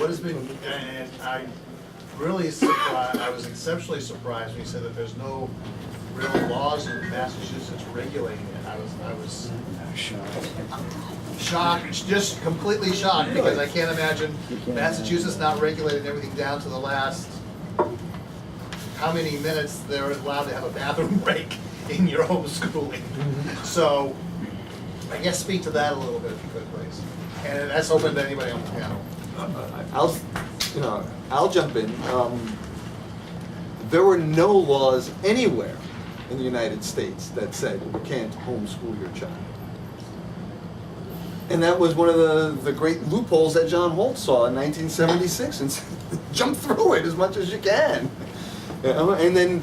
what has been, and I really surprised, I was exceptionally surprised when you said that there's no real laws in Massachusetts regulating it. I was shocked, just completely shocked, because I can't imagine Massachusetts not regulating everything down to the last, how many minutes they're allowed to have a bathroom break in your homeschooling. So, I guess speak to that a little bit if you could, please. And that's open to anybody on the panel. I'll jump in. There were no laws anywhere in the United States that said you can't homeschool your child. And that was one of the great loopholes that John Holt saw in 1976, and jump through it as much as you can. And then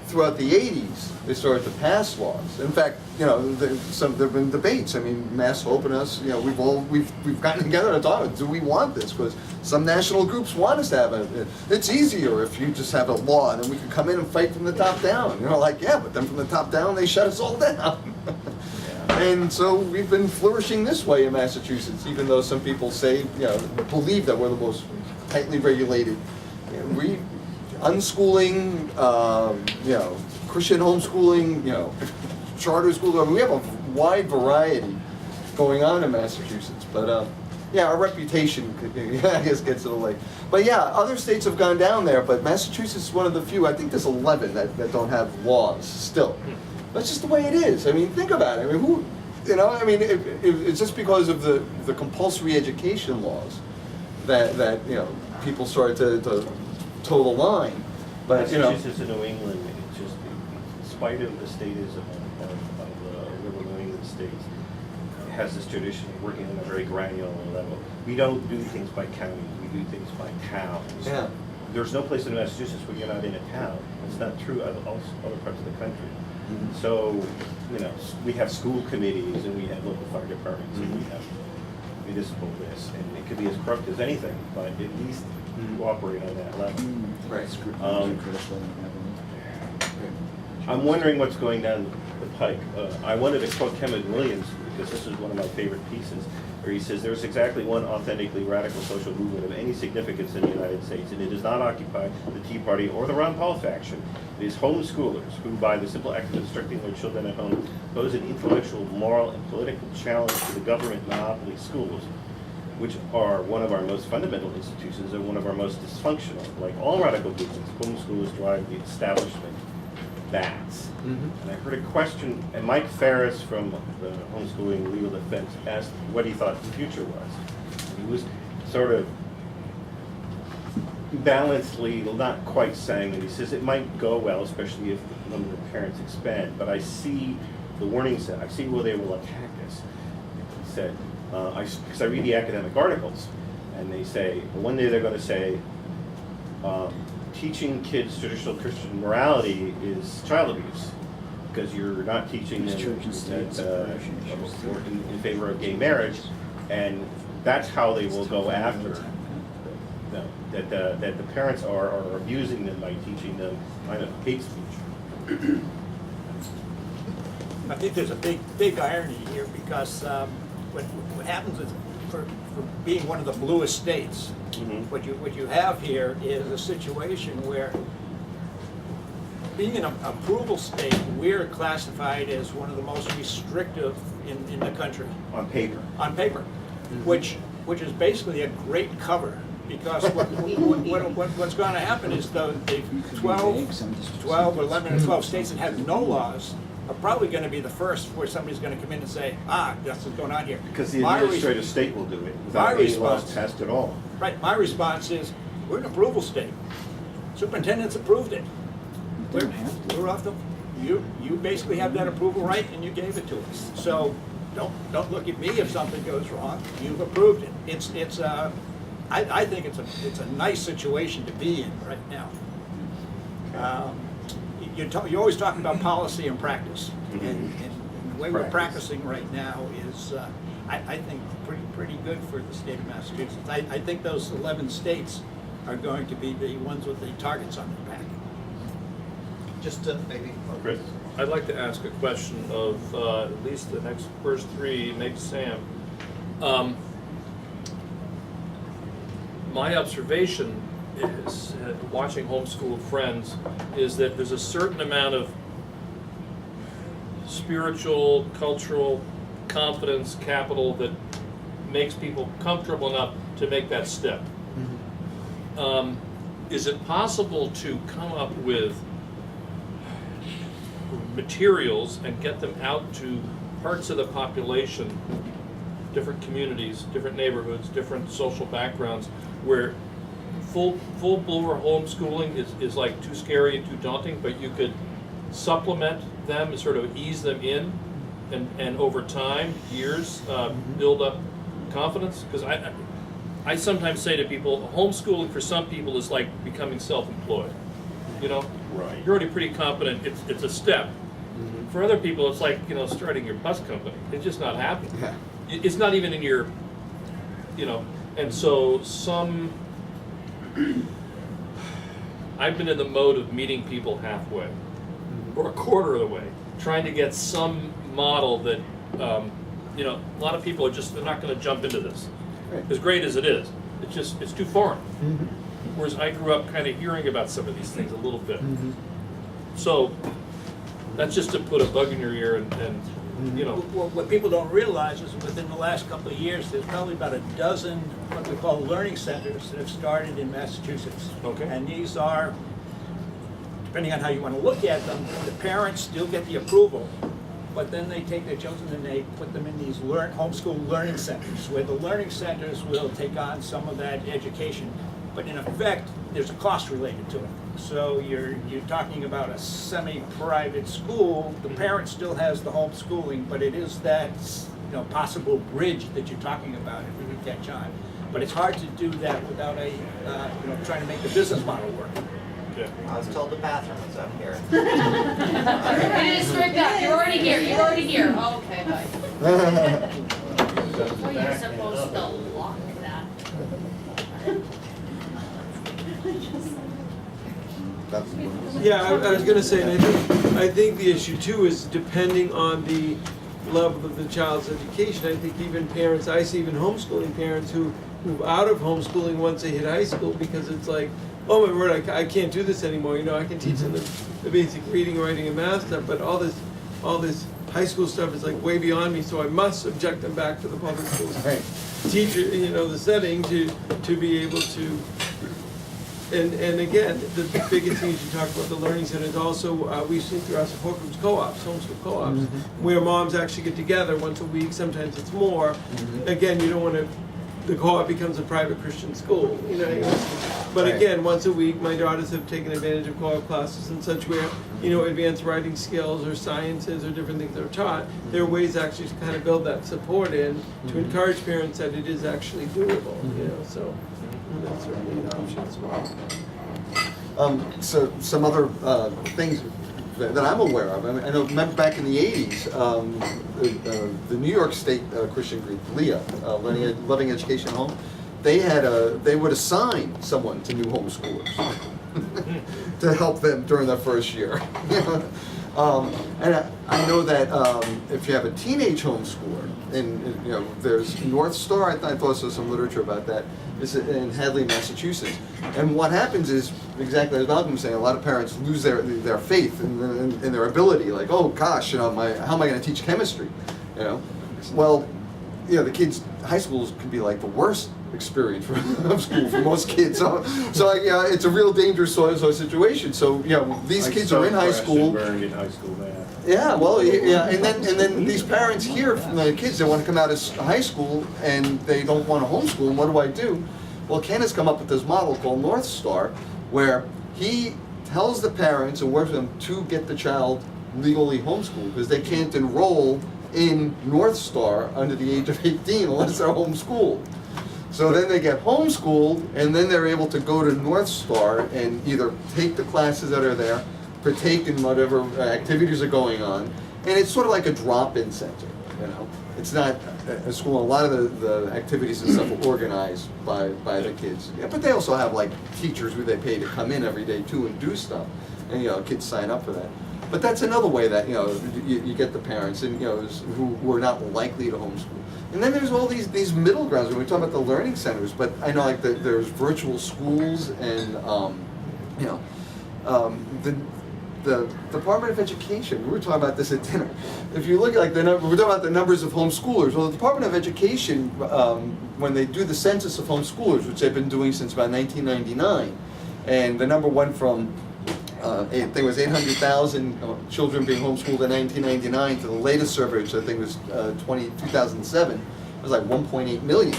throughout the 80s, they started to pass laws. In fact, there've been debates. I mean, Mass Hope and us, we've gotten together to talk. Do we want this? Because some national groups want us to have it. It's easier if you just have a law, and then we can come in and fight from the top down. But then from the top down, they shut us all down. And so we've been flourishing this way in Massachusetts, even though some people say, believe that we're the most tightly regulated. Unschooling, Christian homeschooling, charter school. I mean, we have a wide variety going on in Massachusetts. But our reputation, I guess, gets in the way. But yeah, other states have gone down there, but Massachusetts is one of the few. I think there's 11 that don't have laws still. That's just the way it is. I mean, think about it. I mean, it's just because of the compulsory education laws that people started to toe the line. But Massachusetts and New England, it's just, in spite of the statism of liberal New England states, has this tradition of working on a very granular level. We don't do things by county, we do things by towns. Yeah. There's no place in Massachusetts where you're not in a town. It's not true of other parts of the country. Mm-hmm. So, we have school committees, and we have local fire departments, and we have municipal this, and it could be as corrupt as anything, but at least you operate on that level. Right. I'm wondering what's going down the pike. I wanted to quote Kevin Williams, because this is one of my favorite pieces, where he says, "There's exactly one authentically radical social movement of any significance in the United States, and it does not occupy the Tea Party or the Ron Paul faction. It is homeschoolers who, by the simple act of instructing their children at home, pose an intellectual, moral, and political challenge to the government monopoly schools, which are one of our most fundamental institutions and one of our most dysfunctional. Like all radical movements, homeschoolers drive the establishment bats." Mm-hmm. And I heard a question, and Mike Ferris from the Homeschooling Legal Defense asked what he thought the future was. He was sort of balancedly, not quite saying that. He says it might go well, especially if the number of parents expand, but I see the warning sign. I see where they will attack us. He said, because I read the academic articles, and they say, one day they're going to say, teaching kids traditional Christian morality is child abuse, because you're not teaching them that, in favor of gay marriage, and that's how they will go after that the parents are abusing them by teaching them kind of hate speech. I think there's a big irony here, because what happens is, for being one of the bluest states, mm-hmm. what you have here is a situation where, being an approval state, we're classified as one of the most restrictive in the country. On paper. On paper, mm-hmm. which is basically a great cover, because what's going to happen is the 12, 11, or 12 states that have no laws are probably going to be the first where somebody's going to come in and say, that's what's going on here. Because the administrative state will do it without any laws passed at all. Right, my response is, we're an approval state. Superintendents approved it. We're off the, you basically have that approval right, and you gave it to us. So don't look at me if something goes wrong. You've approved it. I think it's a nice situation to be in right now. You're always talking about policy and practice, mm-hmm. and the way we're practicing right now is, I think, pretty good for the state of Massachusetts. I think those 11 states are going to be the ones with the targets on their back. Just to maybe. Chris? I'd like to ask a question of at least the first three, maybe Sam. my observation is, watching homeschooled friends, is that there's a certain amount of spiritual, cultural confidence capital that makes people comfortable enough to make that step. Is it possible to come up with materials and get them out to parts of the population, different communities, different neighborhoods, different social backgrounds, where full-blown homeschooling is like too scary and too daunting, but you could supplement them and sort of ease them in, and over time, years, build up confidence? Because I sometimes say to people, homeschooling for some people is like becoming self-employed. You know, Right. you're already pretty competent. It's a step. For other people, it's like, you know, starting your bus company. It's just not happening. Yeah. It's not even in your, you know. And so I've been in the mode of meeting people halfway, or a quarter of the way, trying to get some model that, you know, a lot of people are just, they're not going to jump into this. Right. As great as it is, it's too foreign. Whereas I grew up kind of hearing about some of these things a little bit. So that's just to put a bug in your ear and you know. What people don't realize is within the last couple of years, there's probably about a dozen what we call learning centers that have started in Massachusetts. Okay. And these are, depending on how you want to look at them, the parents still get the approval, but then they take their children and they put them in these homeschool learning centers, where the learning centers will take on some of that education. But in effect, there's a cost related to it. So you're talking about a semi-private school. The parent still has the homeschooling, but it is that, you know, possible bridge that you're talking about if we could catch on. But it's hard to do that without you know, trying to make the business model work. Yeah. I was told the bathroom was up here. It is stripped out. You're already here. You're already here. Okay, bye. Oh, you're supposed to lock that. Yeah, I was gonna say, and I think the issue too is depending on the level of the child's education. I think even parents, I see even homeschooling parents who move out of homeschooling once they hit high school because it's like, oh my word, I can't do this anymore. You know, I can teach them the basic reading, writing, and math stuff, but all this high school stuff is like way beyond me, so I must subject them back to the public school teacher, you know, the setting to be able to. And again, the biggest thing is you talk about the learning centers. Also, we've seen through our support groups, co-ops, homeschool co-ops, where moms actually get together once a week. Sometimes it's more. Again, you don't want to. The co-op becomes a private Christian school, you know. But again, once a week, my daughters have taken advantage of co-op classes and such where, you know, advanced writing skills or sciences or different things that are taught. There are ways actually to kind of build that support in to encourage parents that it is actually doable, you know. So that's certainly an option as well. So some other things that I'm aware of. I mean, I know, remember back in the 80s, the New York State Christian group, LEA, Loving Education at Home, they would assign someone to new homeschoolers to help them during their first year. And I know that if you have a teenage homeschooler, and you know, there's North Star. I thought I saw some literature about that. It's in Hadley, Massachusetts. And what happens is exactly as Malcolm was saying. A lot of parents lose their faith in their ability. Like, oh gosh, you know, how am I going to teach chemistry? You know, well, you know, the kids, high schools can be like the worst experience of school for most kids. So yeah, it's a real dangerous sort of situation. So you know, these kids are in high school. Burned in high school, man. Yeah, well, yeah, and then these parents hear from the kids they want to come out of high school and they don't want to homeschool. And what do? Well, Ken has come up with this model called North Star, where he tells the parents and works with them to get the child legally homeschooled because they can't enroll in North Star under the age of 18 unless they're homeschooled. So then they get homeschooled, and then they're able to go to North Star and either take the classes that are there, partake in whatever activities are going on, and it's sort of like a drop-in center, you know. It's not a school. A lot of the activities and stuff are organized by the kids. Yeah, but they also have like teachers who they pay to come in every day too and do stuff, and you know, kids sign up for that. But that's another way that, you know, you get the parents and, you know, who are not likely to homeschool. And then there's all these middle grounds, when we talk about the learning centers, but I know like there's virtual schools and, you know, the Department of Education, we were talking about this at dinner. If you look at like we're talking about the numbers of homeschoolers. Well, the Department of Education, when they do the census of homeschoolers, which they've been doing since about 1999, and the number went from, I think it was 800,000 children being homeschooled in 1999 to the latest survey, which I think was 2007, it was like 1.8 million.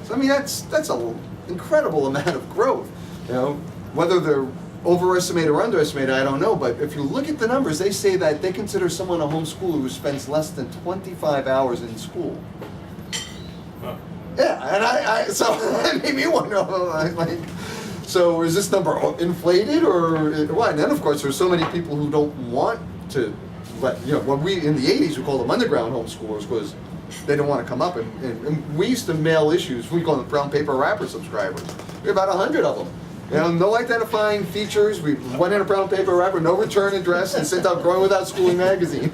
So I mean, that's an incredible amount of growth. You know, whether they're overestimated or underestimated, I don't know, but if you look at the numbers, they say that they consider someone a homeschooler who spends less than 25 hours in school. Huh. Yeah, and so that made me wonder, like, so is this number inflated or what? And then of course there's so many people who don't want to let, you know, when we, in the 80s, we called them underground homeschoolers because they didn't want to come up, and we used to mail issues, we call them brown paper wrapper subscribers. We had about 100 of them. You know, no identifying features, we went in a brown paper wrapper, no return address, and sent out Growing Without Schooling magazine.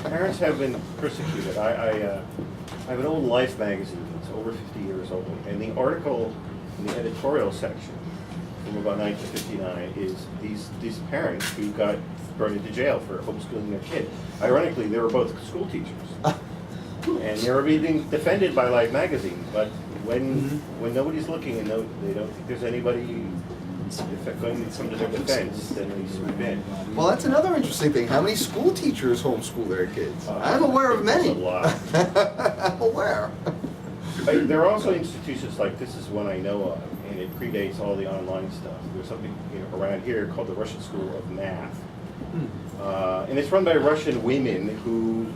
Parents have been persecuted. I have an old Life magazine that's over 50 years old, and the article in the editorial section from about 1959 is these parents who got thrown into jail for homeschooling their kid. Ironically, they were both school teachers. And they were being defended by Life magazine, but when nobody's looking and they don't think there's anybody going to come to their defense, then they swoop in. Well, that's another interesting thing. How many school teachers homeschool their kids? I'm aware of many. That's a lot. I'm aware. There are also institutions like this is one I know of, and it predates all the online stuff. There's something around here called the Russian School of Math, and it's run by Russian women who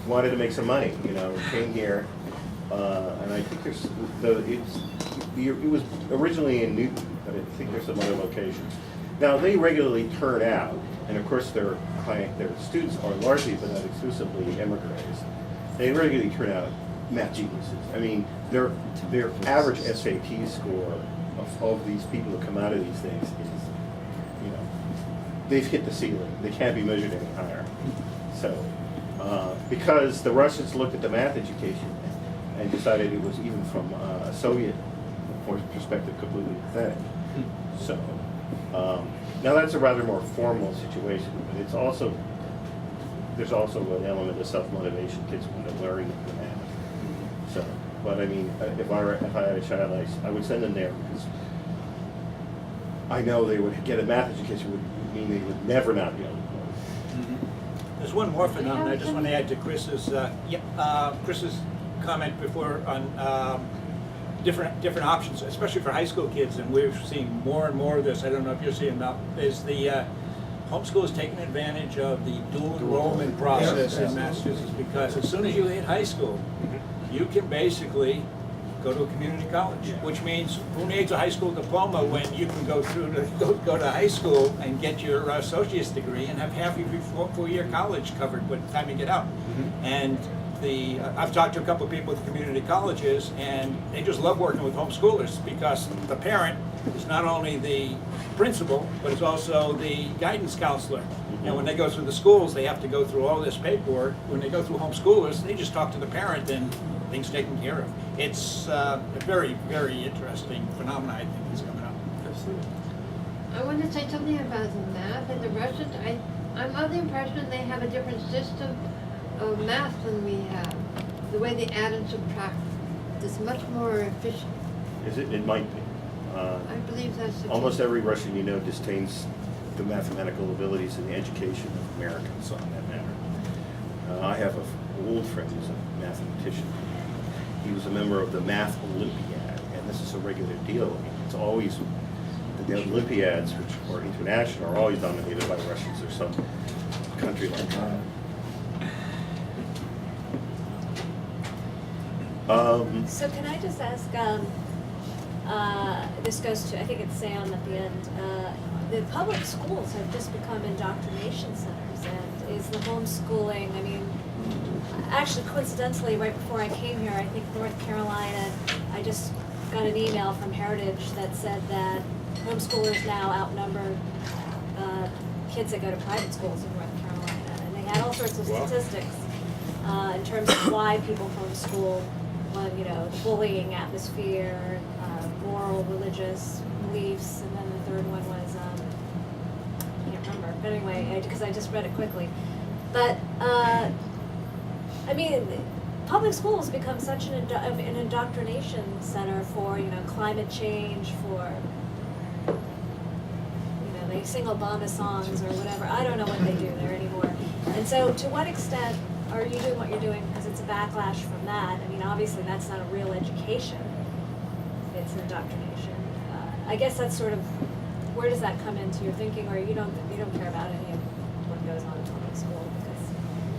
wanted to make some money. You know, came here, and I think it was originally in Newton, but I think there's some other locations. Now they regularly turn out, and of course their students are largely, but not exclusively, immigrants. They regularly turn out math geniuses. I mean, their average SAT score of these people who come out of these things is, you know, they've hit the ceiling. They can't be measured any higher. So, because the Russians looked at the math education and decided it was, even from a Soviet perspective, completely pathetic. So, now that's a rather more formal situation, but it's also, there's also an element of self-motivation. Kids want to learn the math. So, but I mean, if I had a child, I would send them there because I know they would get a math education would mean they would never not be able to learn. There's one more phenomenon I just want to add to Chris's comment before on different options, especially for high school kids, and we're seeing more and more of this. I don't know if you're seeing that. Is the homeschool is taking advantage of the dual enrollment process in Massachusetts, because as soon as you hit high school, you can basically go to a community college, which means who needs a high school diploma when you can go to high school and get your associate's degree and have half of your four-year college covered by the time you get out. And I've talked to a couple of people with community colleges, and they just love working with homeschoolers because the parent is not only the principal, but is also the guidance counselor. And when they go through the schools, they have to go through all this paperwork. When they go through homeschoolers, they just talk to the parent and things taken care of. It's a very, very interesting phenomenon, I think, is coming up. I want to say something about math and the Russians. I'm of the impression they have a different system of math than we have. The way they add and subtract is much more efficient. Is it? It might be. I believe that's the Almost case. every Russian you know disdains the mathematical abilities and the education of Americans on that matter. I have an old friend who's a mathematician. He was a member of the Math Olympiad, and this is a regular deal. I mean, it's always, the Olympiads, which are international, are always dominated by Russians or some country like that. So can I just ask, this goes to, I think it's Sam at the end, the public schools have just become indoctrination centers, and is the homeschooling, I mean, actually coincidentally, right before I came here, I think North Carolina, I just got an email from Heritage that said that homeschoolers now outnumber kids that go to private schools in North Carolina, and they had all sorts of statistics in terms of why people homeschool, you know, the bullying atmosphere, moral, religious beliefs, and then the third one was, I can't remember, but anyway, because I just read it quickly. But, I mean, public schools become such an indoctrination center for, you know, climate change, for, you know, they sing Obama songs or whatever. I don't know what they do there anymore. And so to what extent are you doing what you're doing because it's a backlash from that? I mean, obviously that's not a real education. It's an indoctrination. I guess that's sort of, where does that come into your thinking, or you don't care about any of what goes on in public school? Because,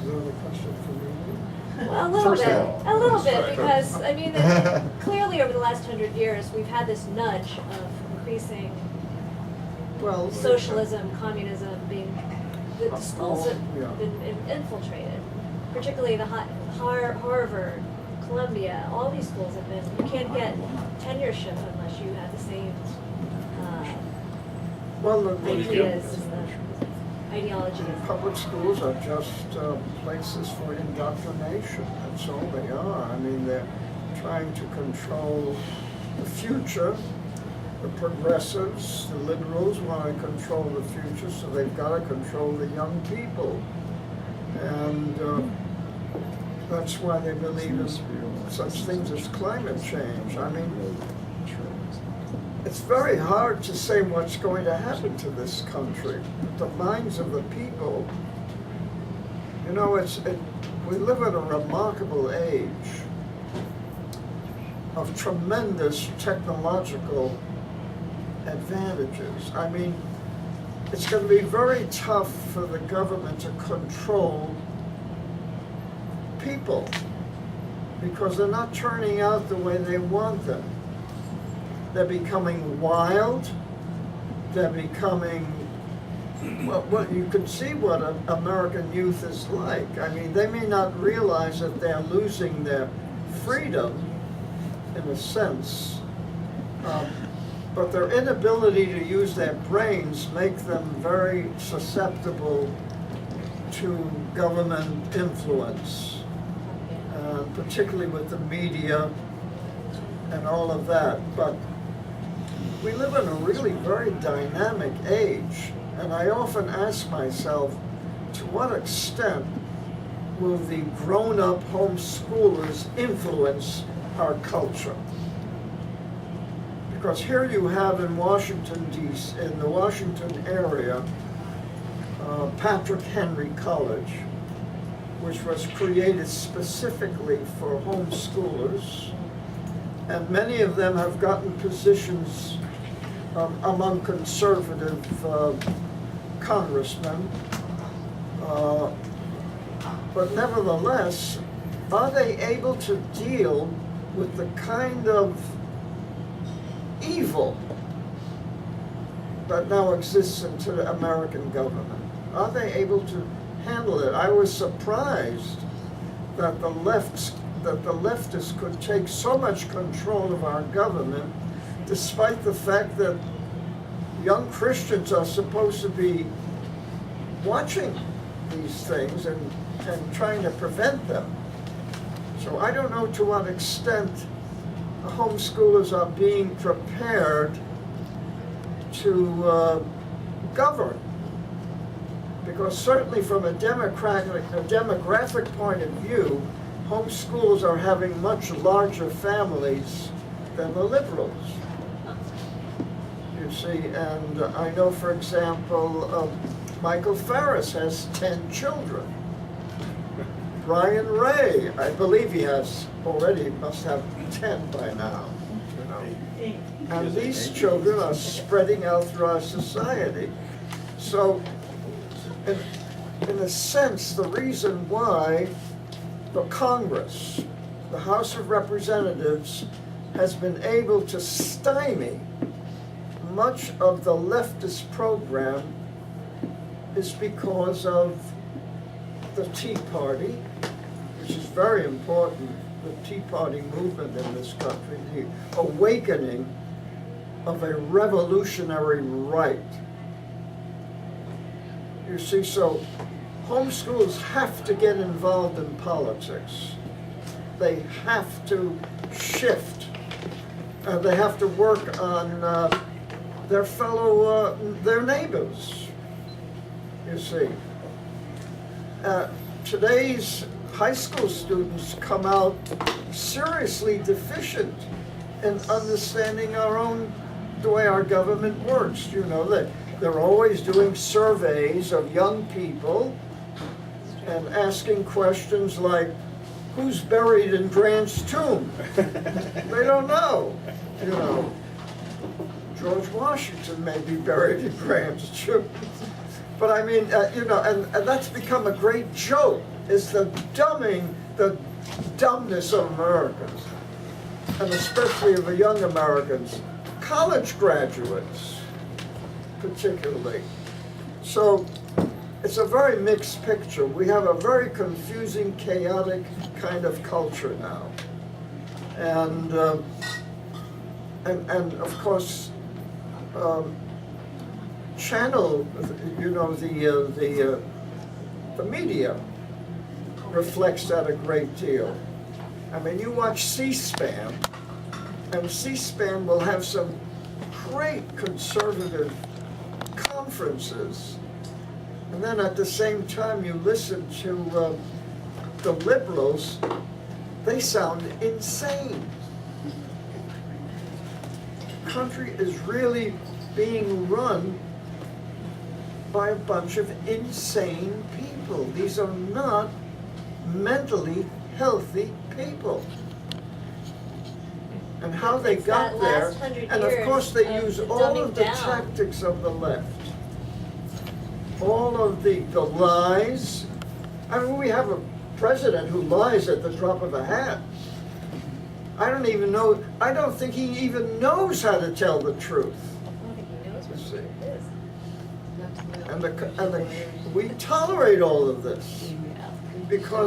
Is there another question for me? well, a little First bit, of all. a little bit, because, I mean, clearly over the last 100 years, we've had this nudge of increasing Well, socialism, communism being, the schools have yeah. been infiltrated, particularly the Harvard, Columbia, all these schools have been, you can't get tenureship unless you have the same Well, ideas and the ideology. public schools are just places for indoctrination. That's all they are. I mean, they're trying to control the future. The progressives, the liberals want to control the future, so they've got to control the young people. And that's why they believe in such things as climate change. I mean, it's very hard to say what's going to happen to this country. The minds of the people, you know, we live in a remarkable age of tremendous technological advantages. I mean, it's going to be very tough for the government to control people because they're not turning out the way they want them. They're becoming wild. They're becoming, well, you can see what American youth is like. I mean, they may not realize that they're losing their freedom, in a sense, but their inability to use their brains make them very susceptible to government influence, particularly with the media and all of that. But we live in a really very dynamic age, and I often ask myself, to what extent will the grown-up homeschoolers influence our culture? Because here you have in Washington, D.C., in the Washington area, Patrick Henry College, which was created specifically for homeschoolers, and many of them have gotten positions among conservative congressmen. But nevertheless, are they able to deal with the kind of evil that now exists into the American government? Are they able to handle it? I was surprised that the leftists could take so much control of our government, despite the fact that young Christians are supposed to be watching these things and trying to prevent them. So I don't know to what extent the homeschoolers are being prepared to govern. Because certainly from a demographic point of view, homeschoolers are having much larger families than the liberals. You see, and I know, for example, Michael Farris has 10 children. Brian Ray, I believe he must have 10 by now. You know. And these children are spreading out through our society. So, in a sense, the reason why the Congress, the House of Representatives, has been able to stymie much of the leftist program is because of the Tea Party, which is very important, the Tea Party movement in this country, the awakening of a revolutionary right. You see, so homeschools have to get involved in politics. They have to shift. They have to work on their fellow, their neighbors, you see. Today's high school students come out seriously deficient in understanding the way our government works. You know, they're always doing surveys of young people and asking questions like, who's buried in Grant's tomb? They don't know, you know. George Washington may be buried in Grant's tomb. But I mean, you know, and that's become a great joke, is the dumbness of Americans, and especially of the young Americans, college graduates particularly. So it's a very mixed picture. We have a very confusing, chaotic kind of culture now. And of course, channel, you know, the media reflects that a great deal. I mean, you watch C-SPAN, and C-SPAN will have some great conservative conferences, and then at the same time you listen to the liberals, they sound insane. The country is really being run by a bunch of insane people. These are not mentally healthy people. And how they It's got that there, last 100 and of years course they of use the all dumbing of the down. tactics of the left. All of the lies. I mean, we have a president who lies at the drop of a hat. I don't even know, I don't think he even knows how to tell the truth. I don't think he knows what See. it is. And we tolerate all of this because